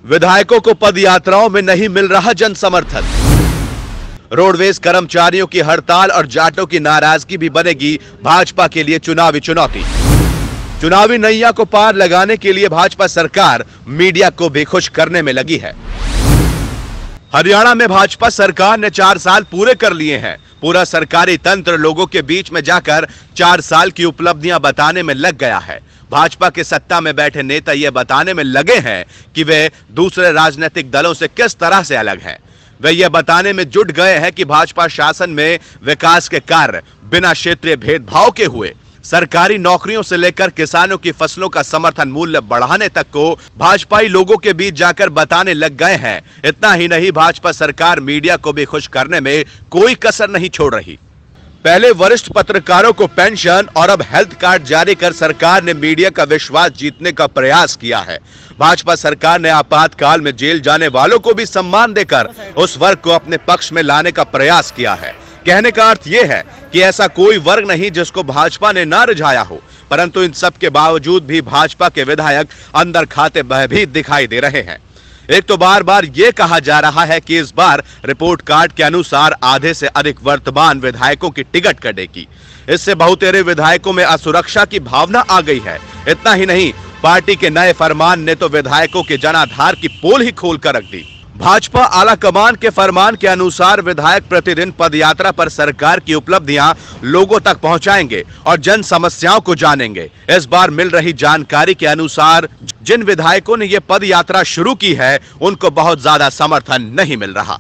विधायकों को पद यात्राओं में नहीं मिल रहा जन समर्थन। रोडवेज कर्मचारियों की हड़ताल और जाटों की नाराजगी भी बनेगी भाजपा के लिए चुनावी चुनौती। चुनावी नैया को पार लगाने के लिए भाजपा सरकार मीडिया को भी खुश करने में लगी है। हरियाणा में भाजपा सरकार ने 4 साल पूरे कर लिए हैं। पूरा सरकारी तंत्र लोगों के बीच में जाकर 4 साल की उपलब्धियां बताने में लग गया है। भाजपा के सत्ता में बैठे नेता ये बताने में लगे हैं कि वे दूसरे राजनीतिक दलों से किस तरह से अलग हैं। वे ये बताने में जुट गए हैं कि भाजपा शासन में विकास के कार्य बिना क्षेत्रीय भेदभाव के हुए। सरकारी नौकरियों से लेकर किसानों की फसलों का समर्थन मूल्य बढ़ाने तक को भाजपाई लोगों के बीच जाकर बताने लग गए हैं। इतना ही नहीं, भाजपा सरकार मीडिया को भी खुश करने में कोई कसर नहीं छोड़ रही। पहले वरिष्ठ पत्रकारों को पेंशन और अब हेल्थ कार्ड जारी कर सरकार ने मीडिया का विश्वास जीतने का प्रयास किया है। भाजपा सरकार ने आपातकाल में जेल जाने वालों को भी सम्मान देकर उस वर्ग को अपने पक्ष में लाने का प्रयास किया है। कहने का अर्थ यह है कि ऐसा कोई वर्ग नहीं जिसको भाजपा ने ना रिझाया हो, परंतु इन सब के बावजूद भी भाजपा के विधायक अंदर खाते भयभीत दिखाई दे रहे हैं। एक तो बार बार ये कहा जा रहा है कि इस बार रिपोर्ट कार्ड के अनुसार आधे से अधिक वर्तमान विधायकों की टिकट कटेगी। इससे बहुतेरे विधायकों में असुरक्षा की भावना आ गई है। इतना ही नहीं, पार्टी के नए फरमान ने तो विधायकों के जनाधार की पोल ही खोल कर रख दी। भाजपा आला कमान के फरमान के अनुसार विधायक प्रतिदिन पदयात्रा पर सरकार की उपलब्धियां लोगों तक पहुंचाएंगे और जन समस्याओं को जानेंगे। इस बार मिल रही जानकारी के अनुसार जिन विधायकों ने ये पद यात्रा शुरू की है, उनको बहुत ज्यादा समर्थन नहीं मिल रहा।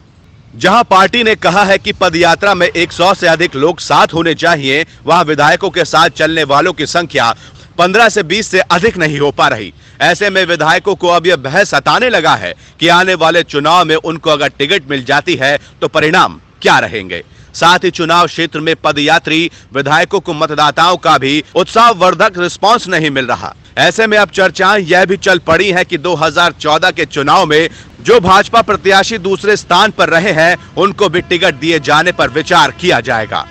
जहां पार्टी ने कहा है कि पदयात्रा में 100 से अधिक लोग साथ होने चाहिए, वहां विधायकों के साथ चलने वालों की संख्या 15 से 20 से अधिक नहीं हो पा रही। ऐसे में विधायकों को अब यह बहस सताने लगा है कि आने वाले चुनाव में उनको अगर टिकट मिल जाती है तो परिणाम क्या रहेंगे। साथ ही चुनाव क्षेत्र में पदयात्री विधायकों को मतदाताओं का भी उत्साहवर्धक रिस्पांस नहीं मिल रहा। ऐसे में अब चर्चाएं यह भी चल पड़ी है कि 2014 के चुनाव में जो भाजपा प्रत्याशी दूसरे स्थान पर रहे हैं, उनको भी टिकट दिए जाने पर विचार किया जाएगा।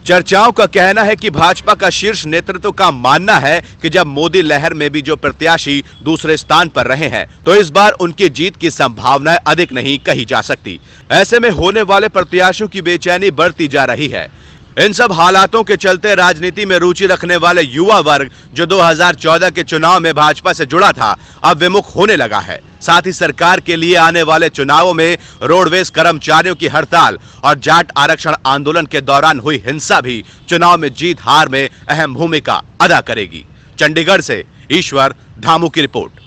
चर्चाओं का कहना है कि भाजपा का शीर्ष नेतृत्व का मानना है कि जब मोदी लहर में भी जो प्रत्याशी दूसरे स्थान पर रहे हैं, तो इस बार उनकी जीत की संभावनाएं अधिक नहीं कही जा सकती। ऐसे में होने वाले प्रत्याशियों की बेचैनी बढ़ती जा रही है। इन सब हालातों के चलते राजनीति में रुचि रखने वाले युवा वर्ग जो 2014 के चुनाव में भाजपा से जुड़ा था, अब विमुख होने लगा है। साथ ही सरकार के लिए आने वाले चुनावों में रोडवेज कर्मचारियों की हड़ताल और जाट आरक्षण आंदोलन के दौरान हुई हिंसा भी चुनाव में जीत हार में अहम भूमिका अदा करेगी। चंडीगढ़ से ईश्वर धामू की रिपोर्ट।